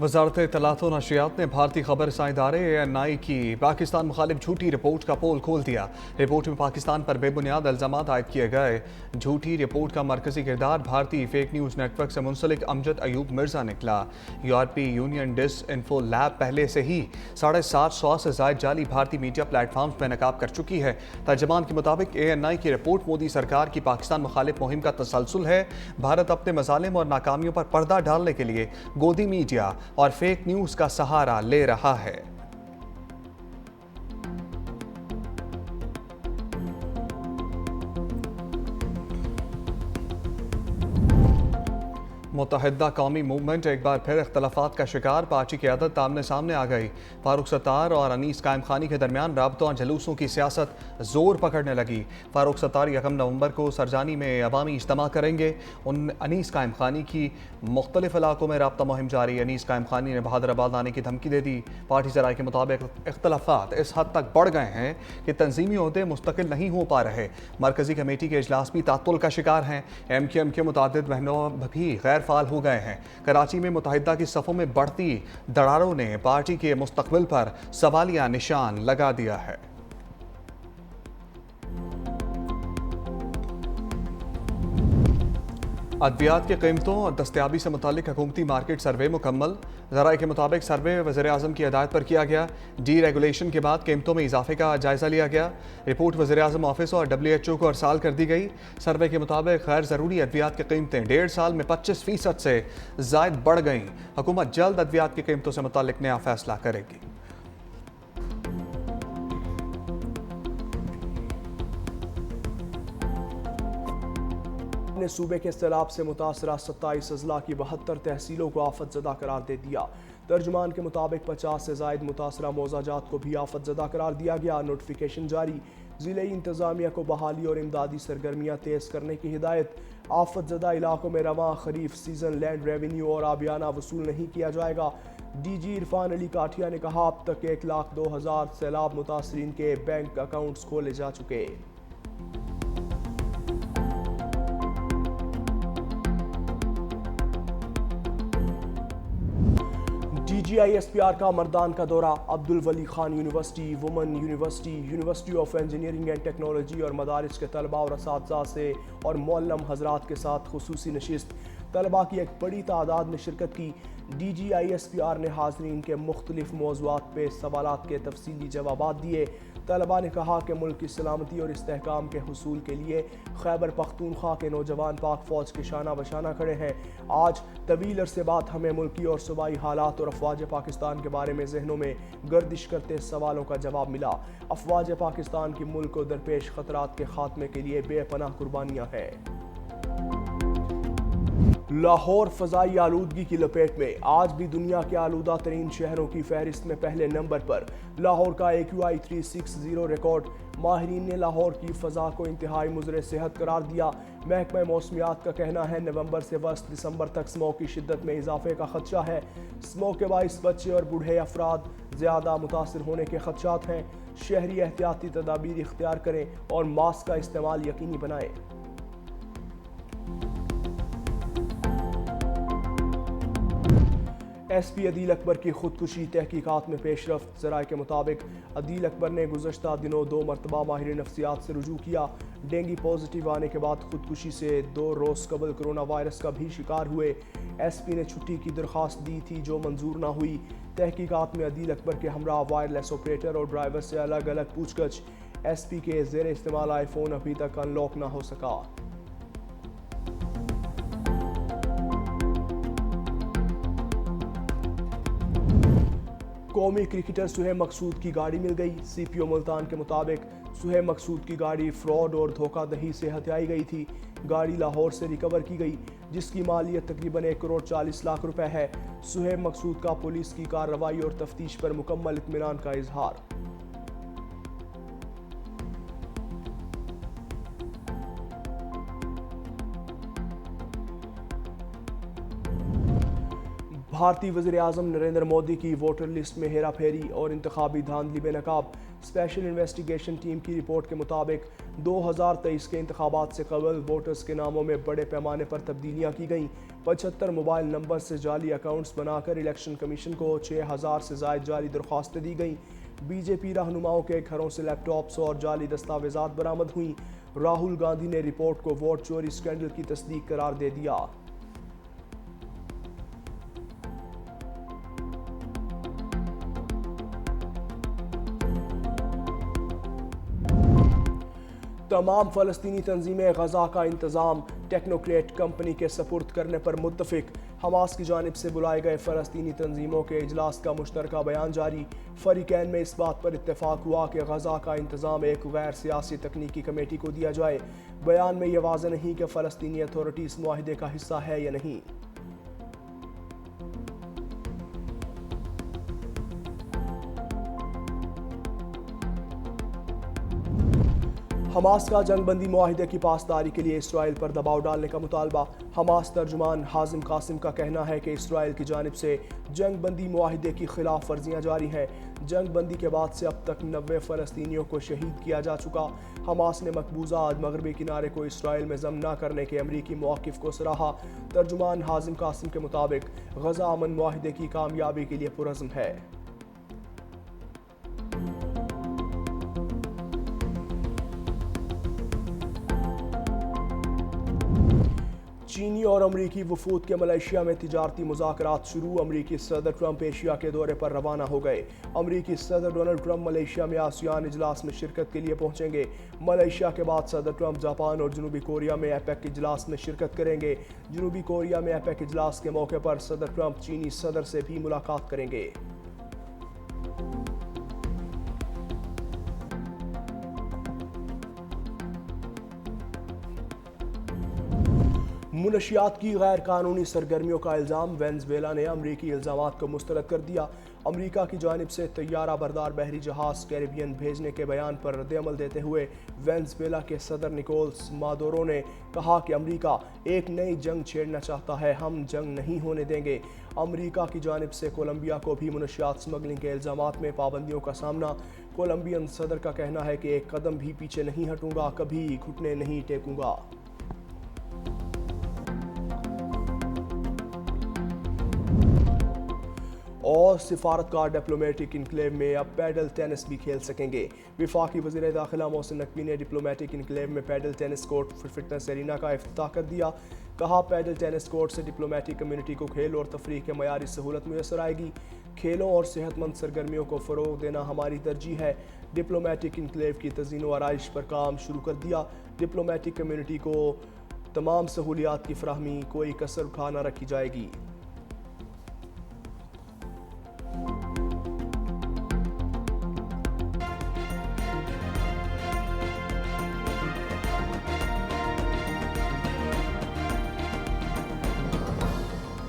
वजारत इत्तलात व नशियात ने भारतीय खबर रसाई इदारे ANI की पाकिस्तान मुखालिफ झूठी रिपोर्ट का पोल खोल दिया। रिपोर्ट में पाकिस्तान पर बेबुनियाद इल्जामात आयद किए गए। झूठी रिपोर्ट का मरकजी किरदार भारतीय फेक न्यूज़ नेटवर्क से मुंसलिक अमजद अयूब मिर्जा निकला। यूरोपीय यूनियन डिस इन्फो लैब पहले से ही 750 से ज़ायद जाली भारतीय मीडिया प्लेटफॉर्म्स में नकाब कर चुकी है। तर्जमान के मुताबिक ANI की रिपोर्ट मोदी सरकार की पाकिस्तान मुखालिफ मुहिम का तसलसल है। भारत अपने मजालिम और नाकामियों पर पर्दा डालने के लिए गोदी मीडिया और फेक न्यूज़ का सहारा ले रहा है। मुत्तहिदा कौमी मूवमेंट एक बार फिर इख्तलाफात का शिकार। पार्टी की क़यादत आमने सामने आ गई। फारूक सत्तार और अनीस कायम खानी के दरमियान राबतों और जलूसों की सियासत जोर पकड़ने लगी। फारूक सत्तार 1 नवंबर को सरजानी में अवामी इज्तिमा करेंगे। अनीस कायम खानी की मुख्तलिफ इलाकों में राबता मुहिम जारी। अनीस कायम खानी ने बहादुराबाद आने की धमकी दे दी। पार्टी ज़राए के मुताबिक इख्तलाफात इस हद तक बढ़ गए हैं कि तंजीमी ओहदे मुस्तकिल नहीं हो पा रहे। मरकजी कमेटी के इजलास भी तात्तुल का शिकार हैं। MQM के मुतादिद बहनों भी गैर फाल हो गए हैं। कराची में मुत्तहिदा की सफ़ों में बढ़ती दरारों ने पार्टी के मुस्तकबिल पर सवालिया निशान लगा दिया है। अद्वियात की कीमतों और दस्तयाबी से मुतालिक हुकूमती मार्केट सर्वे मुकम्मल। ज़राए के मुताबिक सर्वे वज़ीर-ए-आज़म की हिदायत पर किया गया। डी रेगुलेशन के बाद कीमतों में इजाफे का जायज़ा लिया गया। रिपोर्ट वज़ीर-ए-आज़म ऑफिस और WHO को अरसाल कर दी गई। सर्वे के मुताबिक गैर ज़रूरी अद्वियात की कीमतें 1.5 साल में 25% से ज़ायद बढ़ गईं। हुकूमत जल्द अद्वियात की कीमतों से मुतालिक नया फैसला करेगी। ने सूबे के सैलाब से मुतासरा 27 अजला की 72 तहसीलों को आफत ज़दा करार दे दिया। तर्जुमान के मुताबिक 50 से ज़ायद मुतासरा मौजाजात को भी आफत ज़दा करार दिया गया। नोटिफिकेशन जारी। ज़िले इंतज़ामिया को बहाली और इमदादी सरगर्मियाँ तेज़ करने की हिदायत। आफत ज़दा इलाकों में रवां खरीफ सीजन लैंड रेवेन्यू और आबियाना वसूल नहीं किया जाएगा। DG इरफान अली काठिया ने कहा, अब तक 1,02,000 सैलाब मुतासरीन के बैंक अकाउंट्स खोले जा चुके। DGISPR का मर्दान का दौरा। Abdul Wali Khan university, woman university, university of engineering and technology और मदारिस के तलबा और असातिज़ा से और मुअल्लम हजरात के साथ खुसूसी नशिस्त। तलबा की एक बड़ी तादाद ने शिरकत की। DGISPR ने हाज़रीन के मुख्तलिफ मौज़ूआत पे सवालात के तफसीली जवाबात दिए। तलबा ने कहा कि मुल्क की सलामती और इस्तेहकाम के हुसूल के लिए खैबर पख्तूनख्वा के नौजवान पाक फ़ौज के शाना बशाना खड़े हैं। आज तवील अरसे बाद हमें मुल्की और सूबाई हालात और अफवाज पाकिस्तान के बारे में जहनों में गर्दिश करते सवालों का जवाब मिला। अफवाज पाकिस्तान की मुल्क को दरपेश खतरात के खात्मे के लिए बेपनाह कुर्बानियाँ हैं। लाहौर फ़ज़ाई आलूदगी की लपेट में। आज भी दुनिया के आलूदा तरीन शहरों की फहरिस्त में पहले नंबर पर लाहौर का AQI 360 रिकॉर्ड। माहिरीन ने लाहौर की फ़ज़ा को इंतहाई मुज़र सेहत करार दिया। महकमा मौसमियात का कहना है नवंबर से वस्त दिसंबर तक स्मोक की शिद्दत में इजाफे का खदशा है। स्मोक के बाइस बच्चे और बूढ़े अफराद ज़्यादा मुतासर होने के खदशात हैं। शहरी एहतियाती तदाबीर इख्तियार करें और मास्क का इस्तेमाल यकीनी बनाएं। SP अदील अकबर की खुदकुशी तहकीकात में पेशरफ्त। ज़राए के मुताबिक अदील अकबर ने गुज़श्ता दिनों 2 मरतबा माहिर नफ्सियात से रुजू किया। डेंगू पॉजिटिव आने के बाद खुदकुशी से 2 रोज़ कबल कोरोना वायरस का भी शिकार हुए। SP ने छुट्टी की दरख्वास्त दी थी जो मंजूर ना हुई। तहकीकात में अदील अकबर के हमरा वायरलेस ऑपरेटर और ड्राइवर से अलग अलग पूछगछ। SP के ज़ेर इस्तेमाल आईफोन अभी तक अनलॉक ना हो सका। कौमी क्रिकेटर सुहेब मकसूद की गाड़ी मिल गई। CPO मुल्तान के मुताबिक सुहेब मकसूद की गाड़ी फ्रॉड और धोखाधड़ी से हथियाई गई थी। गाड़ी लाहौर से रिकवर की गई जिसकी मालियत तकरीबन 1 करोड़ 40 लाख रुपए है। सुहेब मकसूद का पुलिस की कार्रवाई और तफ्तीश पर मुकम्मल इत्मीनान का इजहार। भारतीय वज़ीर-ए-आज़म नरेंद्र मोदी की वोटर लिस्ट में हेरा फेरी और इंतखाबी धांधली बेनकाब। स्पेशल इन्वेस्टिगेशन टीम की रिपोर्ट के मुताबिक 2023 کے انتخابات سے قبل ووٹرز کے ناموں میں بڑے پیمانے پر تبدیلیاں کی گئیں۔ 75 موبائل نمبر سے جعلی اکاؤنٹس بنا کر الیکشن کمیشن کو 6000 سے زائد جعلی درخواستیں دی گئیں۔ بی جے پی رہنماؤں کے گھروں سے لیپ ٹاپس اور جعلی دستاویزات برآمد ہوئیں۔ راہل گاندھی نے رپورٹ کو ووٹ چوری سکینڈل کی تصدیق قرار دے دیا۔ تمام فلسطینی تنظیمیں غزہ کا انتظام ٹیکنوکریٹ کمپنی کے سپرد کرنے پر متفق۔ حماس کی جانب سے بلائے گئے فلسطینی تنظیموں کے اجلاس کا مشترکہ بیان جاری۔ فریقین میں اس بات پر اتفاق ہوا کہ غزہ کا انتظام ایک غیر سیاسی تکنیکی کمیٹی کو دیا جائے۔ بیان میں یہ واضح نہیں کہ فلسطینی اتھارٹی اس معاہدے کا حصہ ہے یا نہیں۔ حماس کا جنگ بندی معاہدے کی پاسداری کے لیے اسرائیل پر دباؤ ڈالنے کا مطالبہ۔ حماس ترجمان حازم قاسم کا کہنا ہے کہ اسرائیل کی جانب سے جنگ بندی معاہدے کی خلاف ورزیاں جاری ہیں۔ جنگ بندی کے بعد سے اب تک 90 فلسطینیوں کو شہید کیا جا چکا۔ حماس نے مقبوضہ مغربی کنارے کو اسرائیل میں ضم نہ کرنے کے امریکی موقف کو سراہا۔ ترجمان حازم قاسم کے مطابق غزہ امن معاہدے کی کامیابی کے لیے پرعزم ہے۔ چینی اور امریکی وفود کے ملائیشیا میں تجارتی مذاکرات شروع۔ امریکی صدر ٹرمپ ایشیا کے دورے پر روانہ ہو گئے۔ امریکی صدر ڈونلڈ ٹرمپ ملائیشیا میں آسیان اجلاس میں شرکت کے لیے پہنچیں گے۔ ملائیشیا کے بعد صدر ٹرمپ جاپان اور جنوبی کوریا میں ایپیک اجلاس میں شرکت کریں گے۔ جنوبی کوریا میں ایپیک اجلاس کے موقع پر صدر ٹرمپ چینی صدر سے بھی ملاقات کریں گے۔ منشیات کی غیر قانونی سرگرمیوں کا الزام۔ وینزویلا نے امریکی الزامات کو مسترد کر دیا۔ امریکہ کی جانب سے طیارہ بردار بحری جہاز کیریبین بھیجنے کے بیان پر رد عمل دیتے ہوئے وینزویلا کے صدر نکولس مادورو نے کہا کہ امریکہ ایک نئی جنگ چھیڑنا چاہتا ہے، ہم جنگ نہیں ہونے دیں گے۔ امریکہ کی جانب سے کولمبیا کو بھی منشیات سمگلنگ کے الزامات میں پابندیوں کا سامنا۔ کولمبین صدر کا کہنا ہے کہ ایک قدم بھی پیچھے نہیں ہٹوں گا، کبھی گھٹنے نہیں ٹیکوں گا۔ اور سفارتکار ڈپلومیٹک انکلیو میں اب پیڈل ٹینس بھی کھیل سکیں گے۔ وفاقی وزیر داخلہ محسن نقوی نے ڈپلومیٹک انکلیو میں padel tennis court fitness arena کا افتتاح کر دیا۔ کہا پیڈل ٹینس کورٹ سے ڈپلومیٹک کمیونٹی کو کھیل اور تفریح کے معیاری سہولت میسر آئے گی۔ کھیلوں اور صحت مند سرگرمیوں کو فروغ دینا ہماری ترجیح ہے۔ ڈپلومیٹک انکلیو کی تزئین و آرائش پر کام شروع کر دیا۔ ڈپلومیٹک کمیونٹی کو تمام سہولیات کی فراہمی، کوئی کسر اٹھا نہ رکھی جائے گی۔